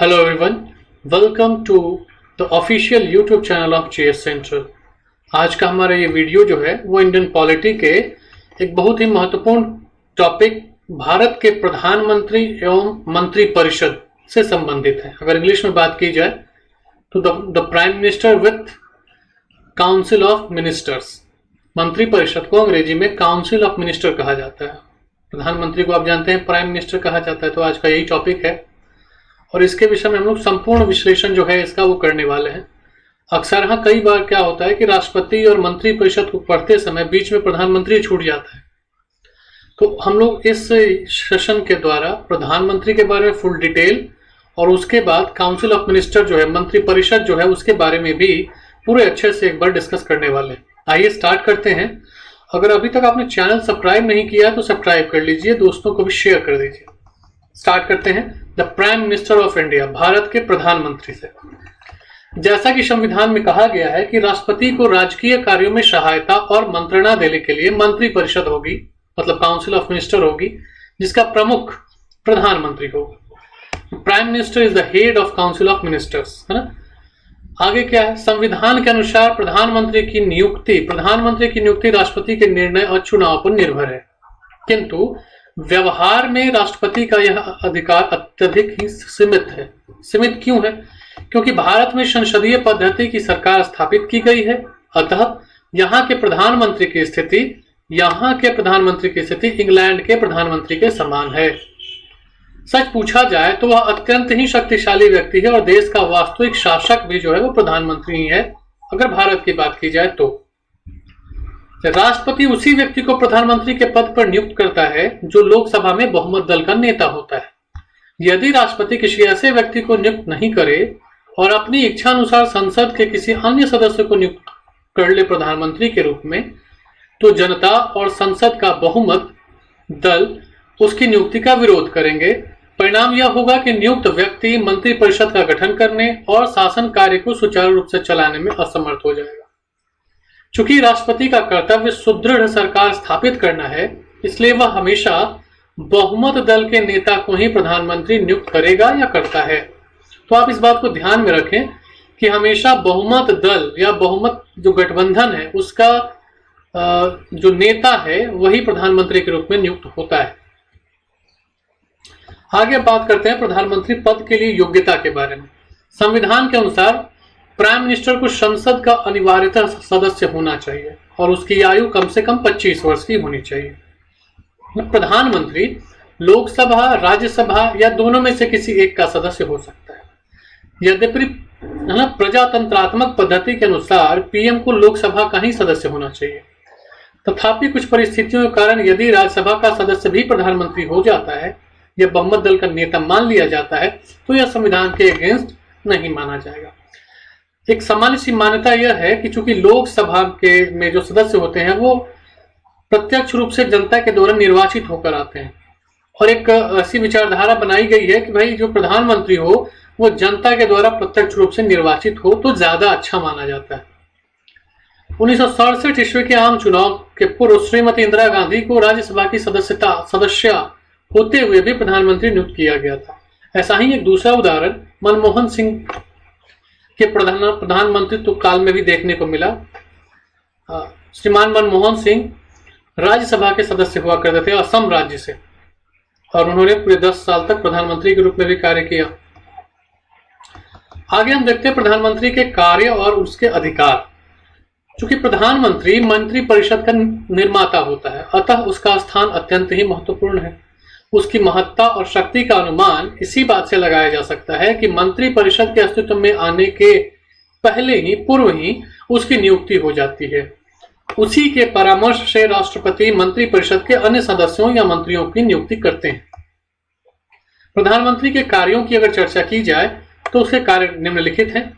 Hello everyone, welcome to the official YouTube channel of JS Central। आज का हमारा ये वीडियो जो है वो इंडियन पॉलिटी के एक बहुत ही महत्वपूर्ण टॉपिक भारत के प्रधानमंत्री एवं मंत्री परिषद से संबंधित है। अगर इंग्लिश में बात की जाए तो the prime minister with council of ministers. मंत्री परिषद को अंग्रेजी में काउंसिल ऑफ मिनिस्टर कहा जाता है। प्रधानमंत्री को आप जानते हैं प्राइम मिनिस्टर कहा जाता है। तो आज का यही टॉपिक है और इसके विषय में हम लोग संपूर्ण विश्लेषण जो है इसका वो करने वाले हैं। अक्सर हाँ कई बार क्या होता है कि राष्ट्रपति और मंत्री परिषद को पढ़ते समय बीच में प्रधानमंत्री छूट जाता है। तो हम लोग इस सेशन के द्वारा प्रधानमंत्री के बारे में फुल डिटेल और उसके बाद काउंसिल ऑफ मिनिस्टर जो है मंत्री परिषद जो है उसके बारे में भी पूरे अच्छे से एक बार डिस्कस करने वाले हैं। आइए स्टार्ट करते हैं। अगर अभी तक आपने चैनल सब्सक्राइब नहीं किया तो सब्सक्राइब कर लीजिए, दोस्तों को भी शेयर कर दीजिए। स्टार्ट करते हैं the prime minister of India, Bharat के प्रधानमंत्री से। जैसा कि संविधान में कहा गया है कि राष्ट्रपति को राजकीय कार्यों में सहायता और मंत्रणा देने के लिए मंत्री परिषद होगी, मतलब काउंसिल ऑफ मिनिस्टर होगी, जिसका प्रमुख प्रधानमंत्री होगा। Prime minister is the head of council of ministers, है ना। आगे क्या है, संविधान के अनुसार प्रधानमंत्री की नियुक्ति राष्ट्रपति के निर्णय और चुनाव पर निर्भर है, किंतु व्यवहार में राष्ट्रपति का यह अधिकार अत्यधिक ही सीमित है। सीमित क्यों है? क्योंकि भारत में संसदीय पद्धति की सरकार स्थापित की गई है, अतः यहाँ के प्रधानमंत्री की स्थिति इंग्लैंड के प्रधानमंत्री के समान है। सच पूछा जाए तो वह अत्यंत ही शक्तिशाली व्यक्ति है और देश का वास्तविक शासक भी जो है वो प्रधानमंत्री ही है। अगर भारत की बात की जाए तो राष्ट्रपति उसी व्यक्ति को प्रधानमंत्री के पद पर नियुक्त करता है जो लोकसभा में बहुमत दल का नेता होता है। यदि राष्ट्रपति किसी ऐसे व्यक्ति को नियुक्त नहीं करे और अपनी इच्छा अनुसार संसद के किसी अन्य सदस्य को नियुक्त कर ले प्रधानमंत्री के रूप में, तो जनता और संसद का बहुमत दल उसकी नियुक्ति का विरोध करेंगे। परिणाम यह होगा कि नियुक्त व्यक्ति मंत्री परिषद का गठन करने और शासन कार्य को सुचारू रूप से चलाने में असमर्थ हो जाएगा। चूंकि राष्ट्रपति का कर्तव्य सुदृढ़ सरकार स्थापित करना है, इसलिए वह हमेशा बहुमत दल के नेता को ही प्रधानमंत्री नियुक्त करेगा या करता है। तो आप इस बात को ध्यान में रखें कि हमेशा बहुमत दल या बहुमत जो गठबंधन है उसका जो नेता है वही प्रधानमंत्री के रूप में नियुक्त होता है। आगे बात करते हैं प्रधानमंत्री पद के लिए योग्यता के बारे में। संविधान के अनुसार प्राइम मिनिस्टर को संसद का अनिवार्यतः सदस्य होना चाहिए और उसकी आयु कम से कम 25 वर्ष की होनी चाहिए। प्रधानमंत्री लोकसभा, राज्यसभा या दोनों में से किसी एक का सदस्य हो सकता है। यद्यपि प्रजातंत्रात्मक पद्धति के अनुसार पीएम को लोकसभा का ही सदस्य होना चाहिए। तथापि कुछ परिस्थितियों के कारण यदि राज्यसभा का सदस्य भी प्रधानमंत्री हो जाता है या बहुमत दल का नेता मान लिया जाता है तो यह संविधान के अगेंस्ट नहीं माना जाएगा। एक सामान्य सी मान्यता यह है कि चूंकि लोकसभा के में जो सदस्य होते हैं वो प्रत्यक्ष रूप से जनता के द्वारा निर्वाचित होकर आते हैं और एक ऐसी विचारधारा बनाई गई है कि भाई जो प्रधानमंत्री हो वो जनता के द्वारा प्रत्यक्ष रूप से निर्वाचित हो तो ज्यादा अच्छा माना जाता है। 1967 ईस्वी के आम चुनाव के पूर्व श्रीमती इंदिरा गांधी को राज्यसभा की सदस्य होते हुए भी प्रधानमंत्री नियुक्त किया गया था। ऐसा ही एक दूसरा उदाहरण मनमोहन सिंह के प्रधानमंत्रित्व काल में भी देखने को मिला। श्रीमान मनमोहन सिंह राज्यसभा के सदस्य हुआ करते थे असम राज्य से और उन्होंने पूरे 10 साल तक प्रधानमंत्री के रूप में भी कार्य किया। आगे हम देखते हैं प्रधानमंत्री के कार्य और उसके अधिकार। चूंकि प्रधानमंत्री मंत्री परिषद का निर्माता होता है, अतः उसका स्थान अत्यंत ही महत्वपूर्ण है। उसकी महत्ता और शक्ति का अनुमान इसी बात से लगाया जा सकता है कि मंत्री परिषद के अस्तित्व में आने के पूर्व ही उसकी नियुक्ति हो जाती है। उसी के परामर्श से राष्ट्रपति मंत्री परिषद के अन्य सदस्यों या मंत्रियों की नियुक्ति करते हैं। प्रधानमंत्री के कार्यों की अगर चर्चा की जाए तो उसके कार्य निम्नलिखित हैं।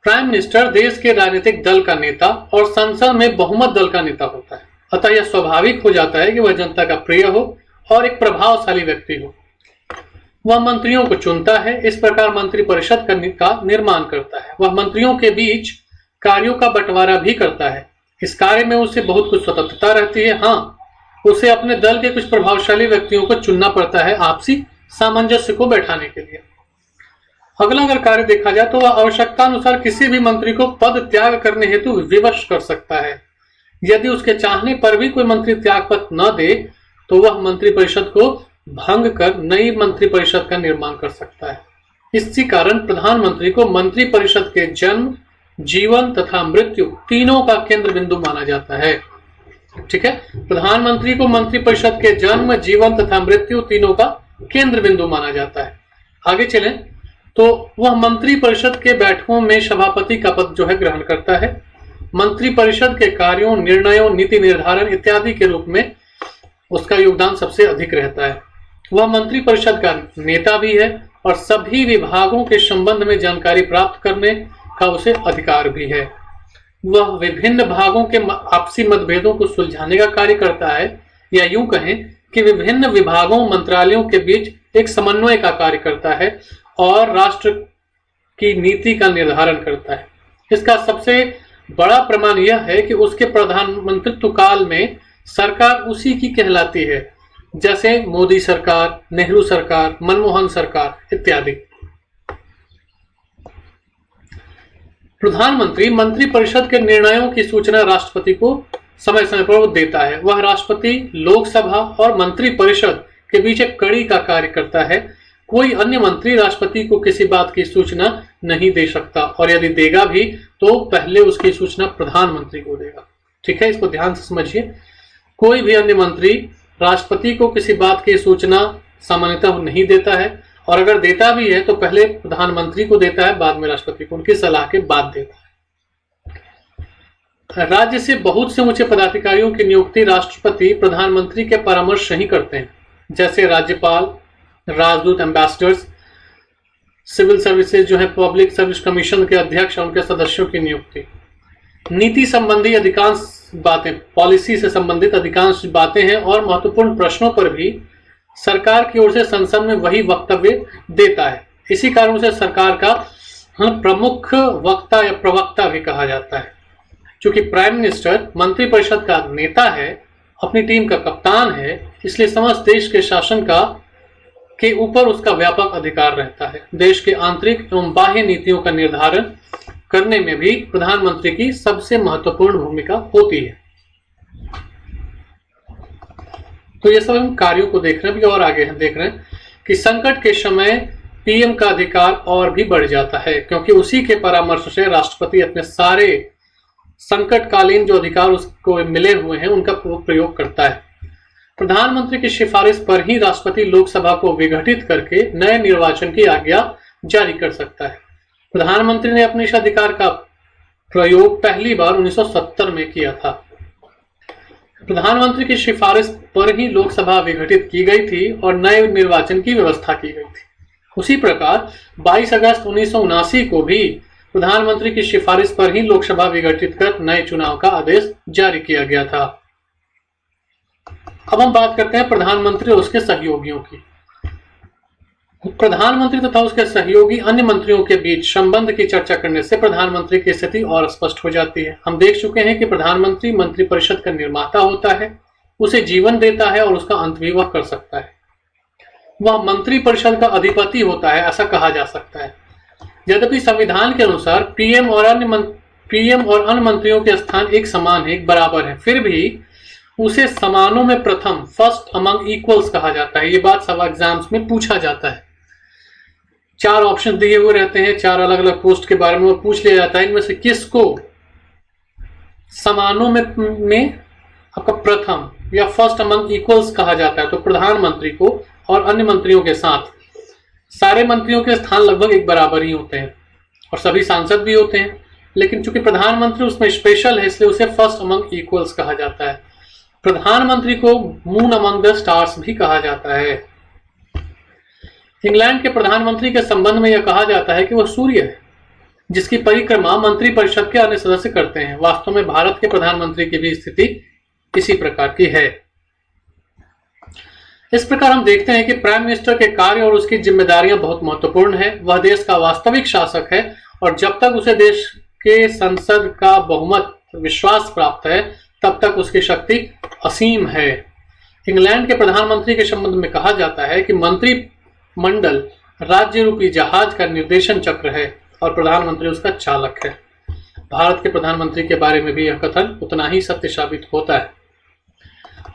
प्राइम मिनिस्टर देश के राजनीतिक दल का नेता और संसद में बहुमत दल का नेता होता है, अतः यह स्वाभाविक हो जाता है कि वह जनता का प्रिय हो और एक प्रभावशाली व्यक्ति हो। वह मंत्रियों को चुनता है, इस प्रकार मंत्री परिषद का निर्माण करता है। वह मंत्रियों के बीच कार्यों का बंटवारा भी करता है। इस कार्य में उसे बहुत कुछ स्वतंत्रता रहती है। हाँ, उसे अपने दल के कुछ प्रभावशाली व्यक्तियों को चुनना पड़ता है आपसी सामंजस्य को बैठाने के लिए। अगला अगर कार्य देखा जाए तो वह आवश्यकता अनुसार किसी भी मंत्री को पद त्याग करने हेतु विवश कर सकता है। यदि उसके चाहने पर भी कोई मंत्री त्याग पत्र न दे तो वह मंत्रिपरिषद को भंग कर नई मंत्रिपरिषद का निर्माण कर सकता है। इसी कारण प्रधानमंत्री को मंत्रिपरिषद के जन्म, जीवन तथा मृत्यु तीनों का केंद्र बिंदु माना जाता है। ठीक है, प्रधानमंत्री को मंत्रिपरिषद के जन्म, जीवन तथा मृत्यु तीनों का केंद्र बिंदु माना जाता है। आगे चलें तो वह मंत्रिपरिषद के बैठकों में सभापति का पद जो है ग्रहण करता है। मंत्रिपरिषद के कार्यों, निर्णयों, नीति निर्धारण इत्यादि के रूप में उसका योगदान सबसे अधिक रहता है। वह मंत्रिपरिषद का नेता भी है और सभी विभागों के संबंध में जानकारी प्राप्त करने का उसे अधिकार भी है। वह विभिन्न भागों के आपसी मतभेदों को सुलझाने का कार्य करता है, या यूं कहें कि विभिन्न विभागों, मंत्रालयों के बीच एक समन्वय का कार्य करता है और राष्ट्र की नीति का निर्धारण करता है। इसका सबसे बड़ा प्रमाण यह है कि उसके प्रधानमंत्रित्व काल में सरकार उसी की कहलाती है, जैसे मोदी सरकार, नेहरू सरकार, मनमोहन सरकार इत्यादि। प्रधानमंत्री मंत्रिपरिषद के निर्णयों की सूचना राष्ट्रपति को समय समय पर देता है। वह राष्ट्रपति, लोकसभा और मंत्रिपरिषद के बीच एक कड़ी का कार्य करता है। कोई अन्य मंत्री राष्ट्रपति को किसी बात की सूचना नहीं दे सकता और यदि देगा भी तो पहले उसकी सूचना प्रधानमंत्री को देगा। ठीक है, इसको ध्यान से समझिए। कोई भी अन्य मंत्री राष्ट्रपति को किसी बात की सूचना सामान्यतः नहीं देता है और अगर देता भी है तो पहले प्रधानमंत्री को देता है, बाद में राष्ट्रपति को, उनकी सलाह के बाद देता है। राज्य से बहुत से ऊंचे पदाधिकारियों की नियुक्ति राष्ट्रपति प्रधानमंत्री के परामर्श से ही करते हैं, जैसे राज्यपाल, राजदूत, एम्बेसडर्स, सिविल सर्विसेज जो है, पब्लिक सर्विस कमीशन के अध्यक्ष और उनके सदस्यों की नियुक्ति। नीति संबंधी अधिकांश बातें, पॉलिसी से संबंधित अधिकांश बातें हैं और महत्वपूर्ण प्रश्नों पर भी सरकार की ओर से संसद में वही वक्तव्य देता है। इसी कारण उसे सरकार का प्रमुख वक्ता या प्रवक्ता भी कहा जाता है। क्योंकि प्राइम मिनिस्टर मंत्रिपरिषद का नेता है, अपनी टीम का कप्तान है, इसलिए समस्त देश के शासन के ऊपर उसका व्यापक अधिकार रहता है। देश के आंतरिक एवं बाह्य नीतियों का निर्धारण करने में भी प्रधानमंत्री की सबसे महत्वपूर्ण भूमिका होती है। तो ये सब हम कार्यों को देख रहे हैं। अभी और आगे हम देख रहे हैं कि संकट के समय पीएम का अधिकार और भी बढ़ जाता है, क्योंकि उसी के परामर्श से राष्ट्रपति अपने सारे संकटकालीन जो अधिकार उसको मिले हुए हैं उनका प्रयोग करता है। प्रधानमंत्री की सिफारिश पर ही राष्ट्रपति लोकसभा को विघटित करके नए निर्वाचन की आज्ञा जारी कर सकता है। प्रधानमंत्री ने अपने इस अधिकार का प्रयोग पहली बार 1970 में किया था। प्रधानमंत्री की सिफारिश पर ही लोकसभा विघटित की गई थी और नए निर्वाचन की व्यवस्था की गई थी। उसी प्रकार 22 अगस्त 1979 को भी प्रधानमंत्री की सिफारिश पर ही लोकसभा विघटित कर नए चुनाव का आदेश जारी किया गया था। अब हम बात करते हैं प्रधानमंत्री और उसके सहयोगियों की। प्रधानमंत्री तथा उसके सहयोगी अन्य मंत्रियों के बीच संबंध की चर्चा करने से प्रधानमंत्री की स्थिति और स्पष्ट हो जाती है। हम देख चुके हैं कि प्रधानमंत्री मंत्रिपरिषद का निर्माता होता है, उसे जीवन देता है और उसका अंत भी वह कर सकता है। वह मंत्रिपरिषद का अधिपति होता है, ऐसा कहा जा सकता है। यद्यपि संविधान के अनुसार पीएम और अन्य मंत्रियों के स्थान एक समान है, एक बराबर है, फिर भी उसे समानों में प्रथम, फर्स्ट अमंग इक्वल्स कहा जाता है। ये बात सब एग्जाम्स में पूछा जाता है। 4 ऑप्शन दिए हुए रहते हैं, 4 अलग अलग पोस्ट के बारे में वो पूछ लिया जाता है, इनमें से किसको समानों में आपका प्रथम या फर्स्ट अमंग इक्वल्स कहा जाता है। तो प्रधानमंत्री को और अन्य मंत्रियों के साथ सारे मंत्रियों के स्थान लगभग एक बराबर ही होते हैं और सभी सांसद भी होते हैं, लेकिन चूंकि प्रधानमंत्री उसमें स्पेशल है इसलिए उसे फर्स्ट अमंग इक्वल्स कहा जाता है। प्रधानमंत्री को मून अमंग द स्टार्स भी कहा जाता है। इंग्लैंड के प्रधानमंत्री के संबंध में यह कहा जाता है कि वह सूर्य है, जिसकी परिक्रमा मंत्रिपरिषद के अन्य सदस्य करते हैं। वास्तव में भारत के प्रधानमंत्री की भी स्थिति इसी प्रकार की है। इस प्रकार हम देखते हैं कि प्राइम मिनिस्टर के कार्य और उसकी जिम्मेदारियां बहुत महत्वपूर्ण है। वह देश का वास्तविक शासक है और जब तक उसे देश के संसद का बहुमत विश्वास प्राप्त है तब तक उसकी शक्ति असीम है। इंग्लैंड के प्रधानमंत्री के संबंध में कहा जाता है कि मंत्रिमंडल राज्य रूपी जहाज का निर्देशन चक्र है और प्रधानमंत्री उसका चालक है। भारत के प्रधानमंत्री के बारे में भी यह कथन उतना ही सत्य साबित होता है।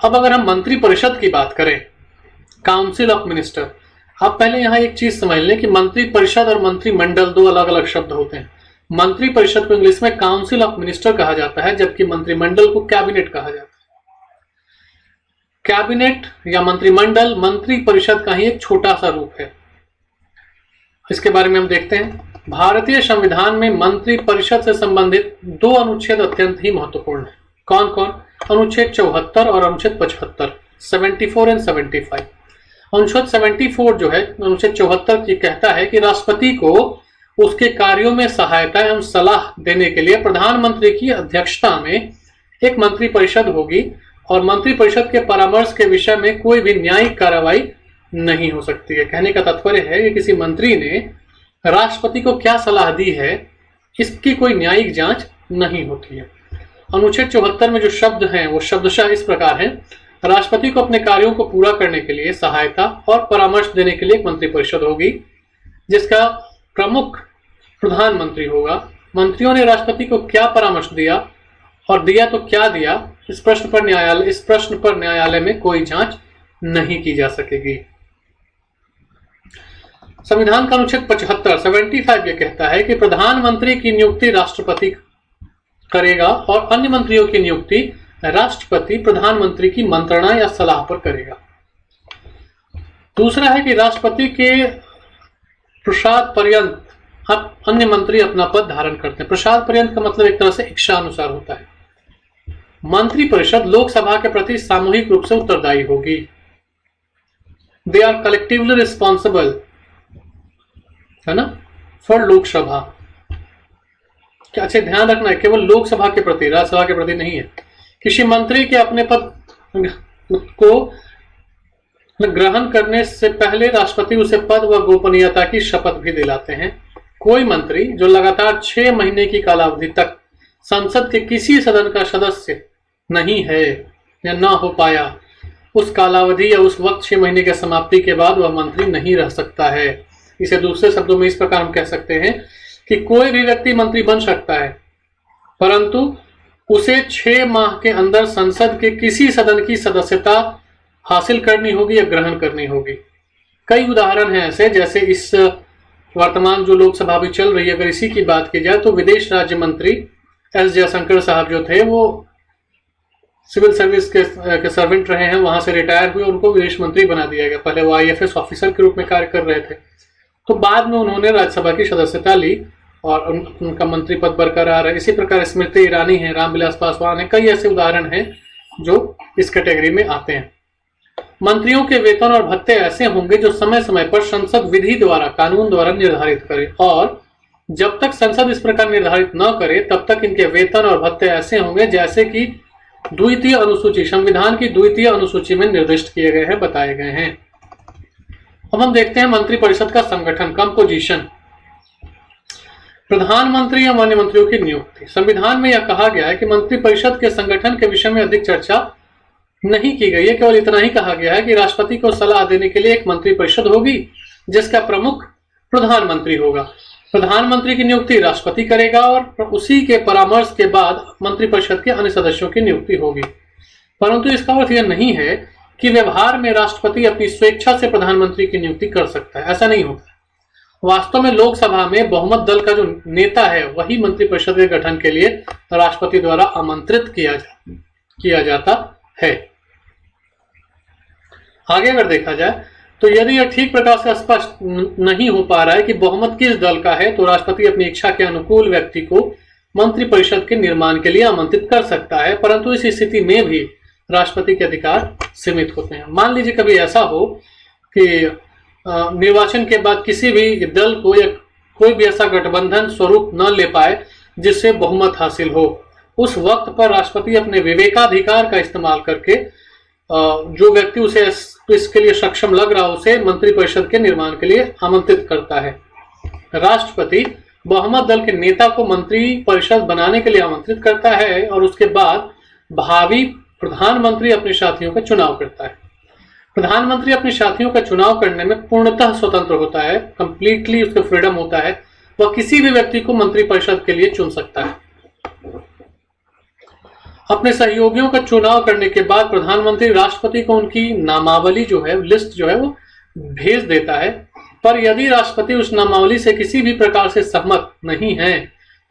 अब अगर हम मंत्री परिषद की बात करें, काउंसिल ऑफ मिनिस्टर, आप पहले यहां एक चीज समझ लें कि मंत्री परिषद और मंत्रिमंडल दो अलग अलग शब्द होते हैं। मंत्री परिषद को इंग्लिश में काउंसिल ऑफ मिनिस्टर कहा जाता है, जबकि मंत्रिमंडल को कैबिनेट कहा जाता है। कैबिनेट या मंत्रिमंडल मंत्री परिषद का ही एक छोटा सा रूप है। इसके बारे में हम देखते हैं। भारतीय संविधान में मंत्री परिषद से संबंधित दो अनुच्छेद अत्यंत ही महत्वपूर्ण है। कौन कौन? अनुच्छेद 74 और अनुच्छेद 75, 74 एंड 75। अनुच्छेद 74 जो है, अनुच्छेद 74 ये कहता है कि राष्ट्रपति को उसके कार्यों में सहायता एवं सलाह देने के लिए प्रधानमंत्री की अध्यक्षता में एक मंत्री परिषद होगी और मंत्री परिषद के परामर्श के विषय में कोई भी न्यायिक कार्रवाई नहीं हो सकती है। कहने का तात्पर्य है कि किसी मंत्री ने राष्ट्रपति को क्या सलाह दी है, इसकी कोई न्यायिक जांच नहीं होती है। अनुच्छेद 74 में जो शब्द हैं वो शब्दशः इस प्रकार हैं: राष्ट्रपति को अपने कार्यों को पूरा करने के लिए सहायता और परामर्श देने के लिए एक मंत्री परिषद होगी, जिसका प्रमुख प्रधानमंत्री होगा। मंत्रियों ने राष्ट्रपति को क्या परामर्श दिया और दिया तो क्या दिया, इस प्रश्न पर न्यायालय में कोई जांच नहीं की जा सकेगी। संविधान का अनुच्छेद 75 ये कहता है कि प्रधानमंत्री की नियुक्ति राष्ट्रपति करेगा और अन्य मंत्रियों की नियुक्ति राष्ट्रपति प्रधानमंत्री की मंत्रणा या सलाह पर करेगा। दूसरा है कि राष्ट्रपति के प्रसाद पर्यंत अन्य मंत्री अपना पद धारण करते हैं। प्रसाद पर्यंत का मतलब एक तरह से इच्छा अनुसार होता है। मंत्री परिषद लोकसभा के प्रति सामूहिक रूप से उत्तरदायी होगी। दे आर कलेक्टिवली रिस्पॉन्सिबल, है ना, फॉर लोकसभा। क्या अच्छे ध्यान रखना है, केवल लोकसभा के प्रति, राज्यसभा के प्रति नहीं है। किसी मंत्री के अपने पद को ग्रहण करने से पहले राष्ट्रपति उसे पद व गोपनीयता की शपथ भी दिलाते हैं। कोई मंत्री जो लगातार 6 महीने की कालावधि तक संसद के किसी सदन का सदस्य नहीं है या ना हो पाया, उस कालावधि या उस वक्त 6 महीने के समाप्ति के बाद वह मंत्री नहीं रह सकता है। इसे दूसरे शब्दों में इस प्रकार हम कह सकते हैं कि कोई भी व्यक्ति मंत्री बन सकता है, परंतु उसे 6 माह के अंदर संसद के किसी सदन की सदस्यता हासिल करनी होगी या ग्रहण करनी होगी। कई उदाहरण हैं ऐसे, जैसे इस वर्तमान जो लोकसभा भी चल रही है, अगर इसी की बात की जाए तो विदेश राज्य मंत्री एस जयशंकर साहब जो थे वो सिविल सर्विस के सर्वेंट रहे हैं, वहां से रिटायर हुए, उनको विदेश मंत्री बना दिया गया। पहले वो IFS ऑफिसर के रूप में कार्य कर रहे थे, तो बाद में उन्होंने राज्यसभा की सदस्यता ली और उनका मंत्री पद बरकरार है। इसी प्रकार स्मृति ईरानी है, रामविलास पासवान है, कई ऐसे उदाहरण हैं जो इस कैटेगरी में आते हैं। मंत्रियों के वेतन और भत्ते ऐसे होंगे जो समय समय पर संसद विधि द्वारा, कानून द्वारा निर्धारित करे, और जब तक संसद इस प्रकार निर्धारित न करे तब तक इनके वेतन और भत्ते ऐसे होंगे जैसे कि द्वितीय अनुसूची, संविधान की द्वितीय अनुसूची में निर्दिष्ट किए गए हैं, बताए गए हैं। अब हम देखते हैं मंत्रिपरिषद का संगठन, कंपोजिशन। प्रधानमंत्री या अन्य मंत्रियों की नियुक्ति। संविधान में यह कहा गया है कि मंत्रिपरिषद के संगठन के विषय में अधिक चर्चा नहीं की गई है। केवल इतना ही कहा गया है कि राष्ट्रपति को सलाह देने के लिए एक मंत्रिपरिषद होगी जिसका प्रमुख प्रधानमंत्री होगा। प्रधानमंत्री की नियुक्ति राष्ट्रपति करेगा और उसी के परामर्श के बाद मंत्रिपरिषद के अन्य सदस्यों की नियुक्ति होगी। परंतु इसका अर्थ यह नहीं है कि व्यवहार में राष्ट्रपति अपनी स्वेच्छा से प्रधानमंत्री की नियुक्ति कर सकता है, ऐसा नहीं होता। वास्तव में लोकसभा में बहुमत दल का जो नेता है वही मंत्रिपरिषद के गठन के लिए राष्ट्रपति द्वारा आमंत्रित किया जाता है। आगे अगर देखा जाए तो यदि यह ठीक प्रकार से स्पष्ट नहीं हो पा रहा है कि बहुमत किस दल का है, तो राष्ट्रपति अपनी इच्छा के अनुकूल व्यक्ति को मंत्रिपरिषद के निर्माण के लिए आमंत्रित कर सकता है, परंतु इस स्थिति में भी राष्ट्रपति के अधिकार सीमित होते हैं। मान लीजिए कभी ऐसा हो कि निर्वाचन के बाद किसी भी दल को या कोई भी ऐसा गठबंधन स्वरूप न ले पाए जिससे बहुमत हासिल हो, उस वक्त पर राष्ट्रपति अपने विवेकाधिकार का इस्तेमाल करके जो व्यक्ति उसे इसके लिए सक्षम लग रहा उसे मंत्रिपरिषद के निर्माण के लिए आमंत्रित करता है। राष्ट्रपति बहुमत दल के नेता को मंत्रिपरिषद बनाने के लिए आमंत्रित करता है और उसके बाद भावी प्रधानमंत्री अपने साथियों का चुनाव करता है। प्रधानमंत्री अपने साथियों का चुनाव करने में पूर्णतः स्वतंत्र होता है, कंप्लीटली उसका फ्रीडम होता है। वह किसी भी व्यक्ति को मंत्रिपरिषद के लिए चुन सकता है। अपने सहयोगियों का चुनाव करने के बाद प्रधानमंत्री राष्ट्रपति को उनकी नामावली जो है, लिस्ट जो है वो भेज देता है। पर यदि राष्ट्रपति उस नामावली से किसी भी प्रकार से सहमत नहीं है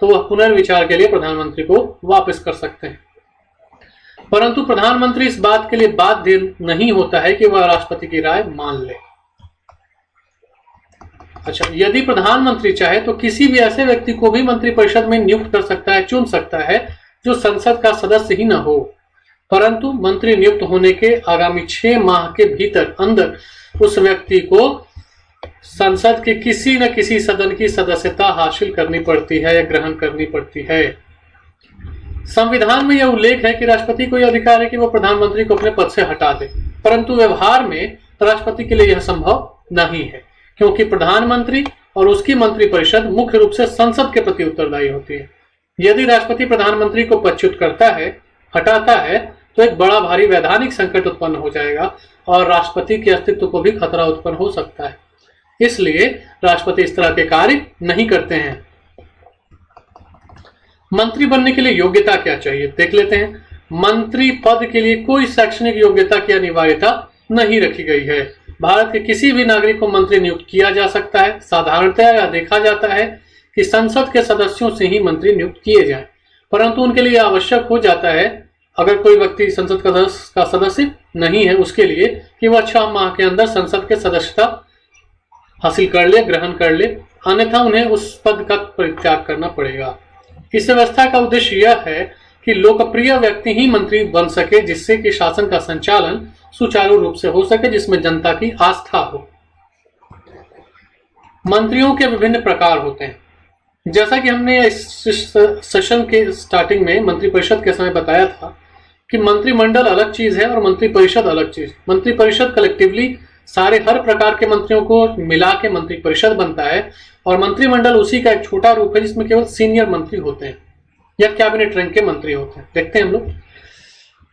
तो वह पुनर्विचार के लिए प्रधानमंत्री को वापस कर सकते हैं। परंतु प्रधानमंत्री इस बात के लिए बाध्य नहीं होता है कि वह राष्ट्रपति की राय मान ले। अच्छा, यदि प्रधानमंत्री चाहे तो किसी भी ऐसे व्यक्ति को भी मंत्रिपरिषद में नियुक्त कर सकता है, चुन सकता है, जो संसद का सदस्य ही न हो। परंतु मंत्री नियुक्त होने के आगामी 6 माह के भीतर अंदर उस व्यक्ति को संसद के किसी न किसी सदन की सदस्यता हासिल करनी पड़ती है या ग्रहण करनी पड़ती है। संविधान में यह उल्लेख है कि राष्ट्रपति को यह अधिकार है कि वह प्रधानमंत्री को अपने पद से हटा दे, परंतु व्यवहार में राष्ट्रपति के लिए यह संभव नहीं है, क्योंकि प्रधानमंत्री और उसकी मंत्रिपरिषद मुख्य रूप से संसद के प्रति उत्तरदायी होती है। यदि राष्ट्रपति प्रधानमंत्री को पदच्युत करता है, हटाता है, तो एक बड़ा भारी वैधानिक संकट उत्पन्न हो जाएगा और राष्ट्रपति के अस्तित्व को भी खतरा उत्पन्न हो सकता है। इसलिए राष्ट्रपति इस तरह के कार्य नहीं करते हैं। मंत्री बनने के लिए योग्यता क्या चाहिए, देख लेते हैं। मंत्री पद के लिए कोई शैक्षणिक योग्यता की अनिवार्यता नहीं रखी गई है। भारत के किसी भी नागरिक को मंत्री नियुक्त किया जा सकता है। साधारणतया यह देखा जाता है कि संसद के सदस्यों से ही मंत्री नियुक्त किए जाएं, परंतु उनके लिए आवश्यक हो जाता है, अगर कोई व्यक्ति संसद का सदस्य नहीं है, उसके लिए कि वह 6 माह के अंदर संसद के सदस्यता हासिल कर ले, ग्रहण कर ले, अन्यथा उन्हें उस पद का परित्याग करना पड़ेगा। इस व्यवस्था का उद्देश्य यह है कि लोकप्रिय व्यक्ति ही मंत्री बन सके, जिससे कि शासन का संचालन सुचारू रूप से हो सके, जिसमें जनता की आस्था हो। मंत्रियों के विभिन्न प्रकार होते हैं। जैसा कि हमने इस सेशन के स्टार्टिंग में मंत्रिपरिषद के समय बताया था कि मंत्रिमंडल अलग चीज है और मंत्रिपरिषद अलग चीज। मंत्रिपरिषद कलेक्टिवली सारे हर प्रकार के मंत्रियों को मिला के मंत्रिपरिषद बनता है और मंत्रिमंडल उसी का एक छोटा रूप है, जिसमें केवल सीनियर मंत्री होते हैं या कैबिनेट रैंक के मंत्री होते हैं। देखते हैं हम लोग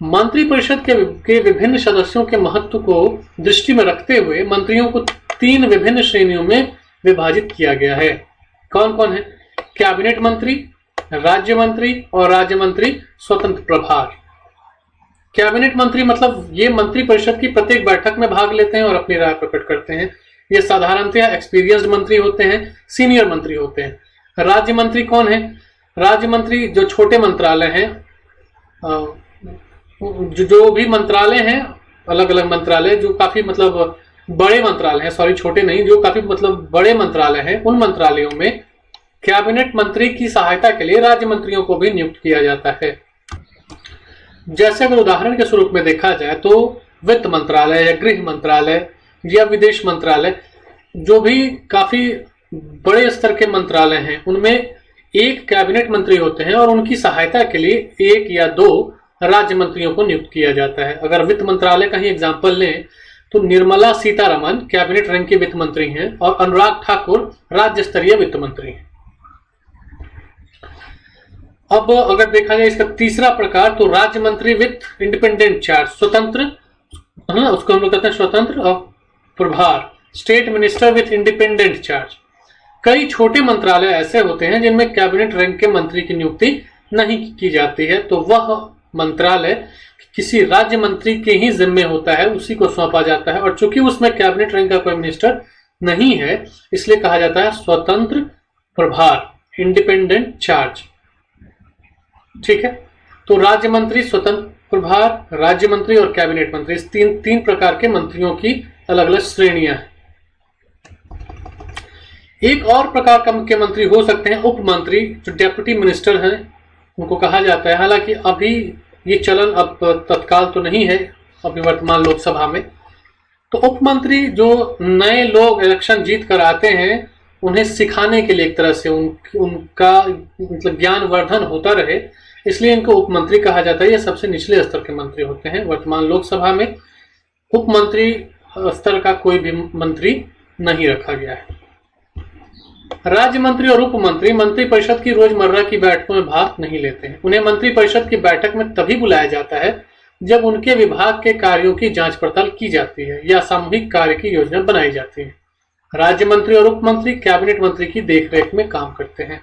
मंत्रिपरिषद के विभिन्न सदस्यों के महत्व को दृष्टि में रखते हुए मंत्रियों को 3 विभिन्न श्रेणियों में विभाजित किया गया है। कौन कौन है? कैबिनेट मंत्री, राज्य मंत्री और राज्य मंत्री स्वतंत्र प्रभार। कैबिनेट मंत्री मतलब ये मंत्रिपरिषद की प्रत्येक बैठक में भाग लेते हैं और अपनी राय प्रकट करते हैं। ये साधारणतया एक्सपीरियंस्ड मंत्री होते हैं, सीनियर मंत्री होते हैं। राज्य मंत्री कौन है? राज्य मंत्री जो छोटे मंत्रालय हैं, जो भी मंत्रालय हैं, अलग अलग मंत्रालय जो काफी मतलब बड़े मंत्रालय हैं, सॉरी छोटे नहीं, जो काफी मतलब बड़े मंत्रालय हैं, उन मंत्रालयों में कैबिनेट मंत्री की सहायता के लिए राज्य मंत्रियों को भी नियुक्त किया जाता है। जैसे अगर उदाहरण के स्वरूप में देखा जाए तो वित्त मंत्रालय या गृह मंत्रालय या विदेश मंत्रालय, जो भी काफी बड़े स्तर के मंत्रालय हैं, उनमें एक कैबिनेट मंत्री होते हैं और उनकी सहायता के लिए 1 या 2 राज्य मंत्रियों को नियुक्त किया जाता है। अगर वित्त मंत्रालय का ही एग्जाम्पल लें तो निर्मला सीतारमन कैबिनेट रैंक के वित्त मंत्री हैं और अनुराग ठाकुर राज्य स्तरीय वित्त मंत्री हैं। अब अगर देखा जाए इसका तीसरा प्रकार, तो राज्य मंत्री विथ इंडिपेंडेंट चार्ज, स्वतंत्र, उसको हम लोग कहते हैं स्वतंत्र और प्रभार, state minister with independent charge. कई छोटे मंत्रालय ऐसे होते हैं जिनमें कैबिनेट रैंक के मंत्री की नियुक्ति नहीं की जाती है, तो वह मंत्रालय किसी राज्य मंत्री के ही जिम्मे होता है, उसी को सौंपा जाता है। और चूंकि उसमें कैबिनेट रैंक का कोई मिनिस्टर नहीं है, इसलिए कहा जाता है स्वतंत्र प्रभार, इंडिपेंडेंट चार्ज। ठीक है, तो राज्य मंत्री, स्वतंत्र प्रभार, राज्य मंत्री और कैबिनेट मंत्री, इस तीन प्रकार के मंत्रियों की अलग अलग श्रेणियां हैं। एक और प्रकार के मंत्री हो सकते हैं उप मंत्री, जो डेप्यूटी मिनिस्टर हैं, उनको कहा जाता है। हालांकि अभी ये चलन अब तत्काल तो नहीं है अभी वर्तमान लोकसभा में। तो उप मंत्री जो नए लोग इलेक्शन जीत कर आते हैं, उन्हें सिखाने के लिए एक तरह से उनका मतलब ज्ञान वर्धन होता रहे, इसलिए इनको उप मंत्री कहा जाता है। ये सबसे निचले स्तर के मंत्री होते हैं। वर्तमान लोकसभा में उप मंत्री स्तर का कोई भी मंत्री नहीं रखा गया है। राज्य मंत्री और उप मंत्री मंत्रिपरिषद की रोजमर्रा की बैठकों में भाग नहीं लेते हैं। उन्हें मंत्रिपरिषद की बैठक में तभी बुलाया जाता है जब उनके विभाग के कार्यों की जांच पड़ताल की जाती है या सामूहिक कार्य की योजना बनाई जाती है। राज्य मंत्री और उप मंत्री कैबिनेट मंत्री की देखरेख में काम करते हैं।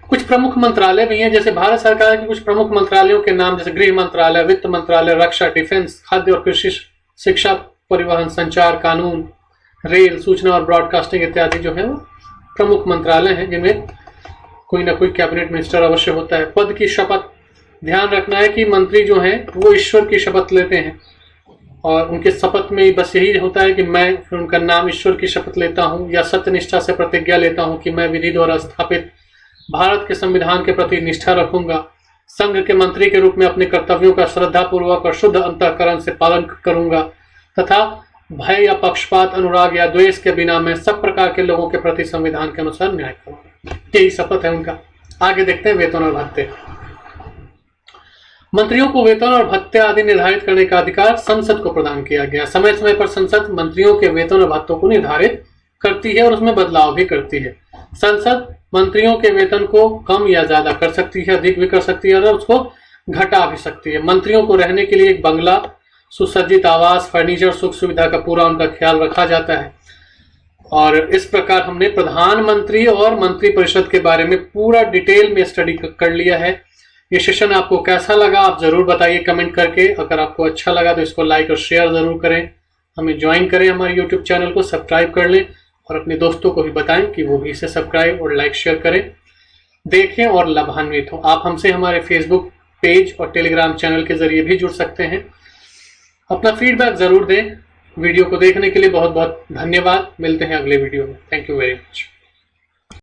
कुछ प्रमुख मंत्रालय भी हैं, जैसे भारत सरकार के कुछ प्रमुख मंत्रालयों के नाम जैसे गृह मंत्रालय, वित्त मंत्रालय, रक्षा, डिफेंस, खाद्य और कृषि, शिक्षा, परिवहन, संचार, कानून, रेल, सूचना और ब्रॉडकास्टिंग इत्यादि जो है वो प्रमुख मंत्रालय हैं, जिनमें कोई ना कोई कैबिनेट मिनिस्टर अवश्य होता है। पद की शपथ, ध्यान रखना है कि मंत्री जो हैं वो ईश्वर की शपथ लेते हैं और उनके शपथ में बस यही होता है कि मैं, फिर उनका नाम, ईश्वर की शपथ लेता हूं या सत्यनिष्ठा से प्रतिज्ञा लेता हूं कि मैं विधि द्वारा स्थापित भारत के संविधान के प्रति निष्ठा रखूंगा, संघ के मंत्री के रूप में अपने कर्तव्यों का श्रद्धापूर्वक और शुद्ध अंतःकरण से पालन करूंगा तथा भय या पक्षपात, अनुराग या द्वेष के बिना मैं सब प्रकार के लोगों के प्रति संविधान के अनुसार न्याय करूंगा। यही शपथ है उनका। आगे देखते हैं वेतन और भत्ते। मंत्रियों को वेतन और भत्ते आदि निर्धारित करने का अधिकार संसद को प्रदान किया गया। समय समय पर संसद मंत्रियों के वेतन और भत्तों को निर्धारित करती है और उसमें बदलाव भी करती है। संसद मंत्रियों के वेतन को कम या ज्यादा कर सकती है, अधिक भी कर सकती है और उसको घटा भी सकती है। मंत्रियों को रहने के लिए एक बंगला, सुसज्जित आवास, फर्नीचर, सुख सुविधा का पूरा उनका ख्याल रखा जाता है। और इस प्रकार हमने प्रधानमंत्री और मंत्रिपरिषद के बारे में पूरा डिटेल में स्टडी कर लिया है। ये सेशन आपको कैसा लगा आप जरूर बताइए कमेंट करके। अगर आपको अच्छा लगा तो इसको लाइक और शेयर जरूर करें, हमें ज्वाइन करें, हमारे यूट्यूब चैनल को सब्सक्राइब कर लें और अपने दोस्तों को भी बताएं कि वो भी इसे सब्सक्राइब और लाइक शेयर करें, देखें और लाभान्वित हो। आप हमसे हमारे फेसबुक पेज और टेलीग्राम चैनल के जरिए भी जुड़ सकते हैं। अपना फीडबैक जरूर दें। वीडियो को देखने के लिए बहुत बहुत धन्यवाद। मिलते हैं अगले वीडियो में। Thank you very much.